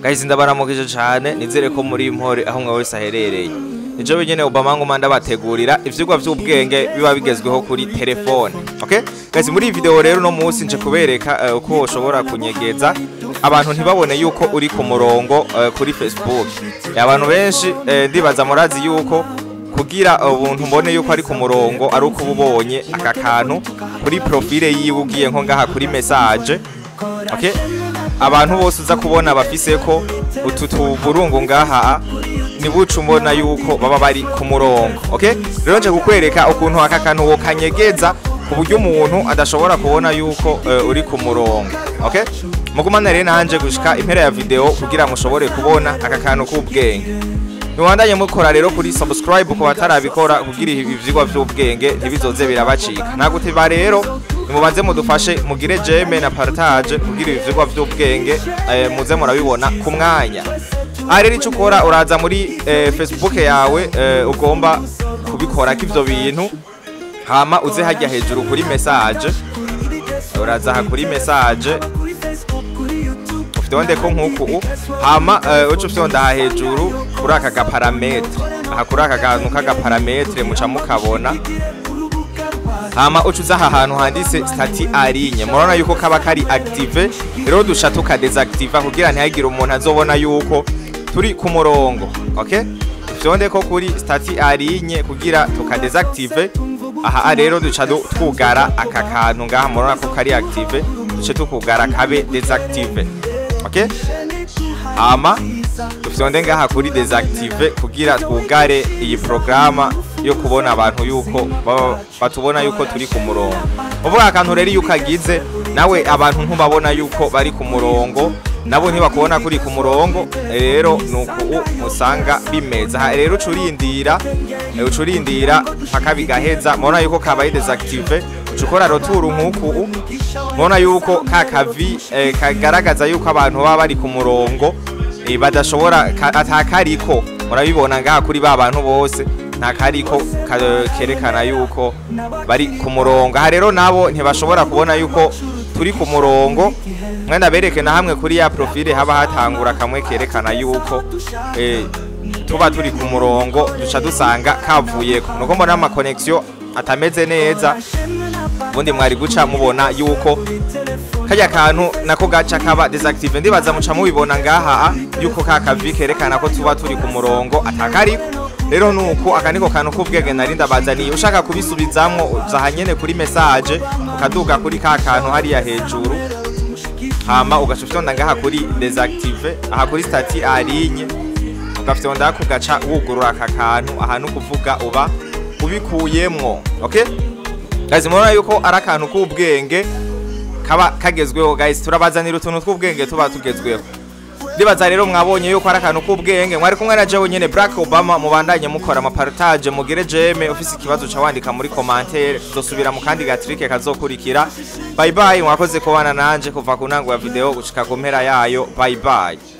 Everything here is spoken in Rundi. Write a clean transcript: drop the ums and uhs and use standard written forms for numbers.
guys ndabaramukije cyane nizere ko muri impore aho mwe wese aherereye nijo benyene Obama ngo manda bategurira ivyigwa vy'ubwenge biba bigezweho kuri telefone. Okay guys, muri video rero no munsi nje kubereka uko ushobora kunyegeza abantu ntibabone yuko uri ku murongo kuri Facebook. Abantu benshi ndibaza murazi yuko kugira ubuntu mbone yuko ari ku murongo ari uko ubonye aka kantu kuri profile yiwe ugiye nko ngaha kuri message. Okay, abantu bose uza kubona bafise ko utu tuburungu ngaha ni bucu mbona yuko baba bari ku murongo. Okay, rero nje kukwereka ukuntu aka kantu wo kanyegeza ku buryo umuntu adashobora kubona yuko uri ku murongo. Okay, mugumana rero nanje gushika impera ya video kugira mushobore kubona aka kantu k'ubwenge. Niwandanye mukora rero kuri subscribe ko batarabikora kugira ivyigwa vy'ubwenge ntibizoze birabacika. Nagutiba rero nimubanze mudufashe mugire jeme na partage kugira ivyigwa vy'ubwenge muze murabibona ku mwanya. Rero ico ukora uraza muri Facebook yawe ugomba kubikora k'ivyo bintu, hama uze hajya hejuru kuri message, uraza ha kuri message ufite ko nkuko hama uco ufite hejuru kuri aka ga parametre, aha kuri aka kantu kaga parametre muca mukabona, hama uco uza ahantu handitse stati arinye murabona yuko kaba kari active. Rero dusha tuka desactive kugira ntihagire umuntu azobona yuko turi ku murongo. Okay, ufite ko kuri stati arinye kugira tuka desactive. Aha rero duca twugara aka kantu ngaha murabona ko kari active, duce tukugara kabe desactive. Okay, hama dufite ngaha kuri desactive kugira twugare iyi programa yo kubona abantu yuko batubona yuko turi ku murongo. Uvuga akantu rero yuko agize nawe abantu ntubabona yuko bari ku murongo, nabo ntibakubona kuri ku murongo. Rero nuko musanga bimeza. Rero ucurindira paka bigaheza mubona yuko kabaye desactive, ucukora roturu nkuko mubona yuko kakavi kagaragaza yuko abantu baba bari ku murongo badashobora atakariko. Murabibona ngaha kuri ba bantu bose ntakariko kerekana yuko bari ku murongo. Aha rero nabo ntibashobora kubona yuko turi ku murongo. Mwenda bereke na hamwe kuri ya profile haba hatangura kamwe kerekana yuko tuba turi ku murongo, duca dusanga kavuyeko. Nuko mbona ama connection atameze neza, ubundi mwari guca mubona yuko kajya kantu nako gaca kaba desactive. Ndibaza muca mubibona ngaha yuko kakavi kerekana ko tuba turi ku murongo atakariko. Rero nuko akaniko kantu k'ubwenge narinda bazaniye. Ushaka kubisubizamwo uzahanyene kuri message ukaduga kuri ka kantu hariya hejuru, hama ugashuftonda ngaha kuri desactive, aha kuri stati arinye ugaftonda kugaca wugurura aka kantu ahantu kuvuga uba ubikuyemwo. Okay guys, murabona yuko ari akantu k'ubwenge kaba kagezweho. Guys, turabazanira utuntu tw'ubwenge tuba tugezweho. Ndibaza rero mwabonye yuko ari akantu k'ubwenge. Mwari kumwe na jewe nyene Black Obama, mubandanye mukora ama partage mugire jeme. Ufise ikibazo ca wandika muri commentaire, dosubira mu kandi gatrike kazokurikira. Bye bye, mwakoze kubana nanje kuva ku ntango ya video gushika ku mpera yayo. Bye bye.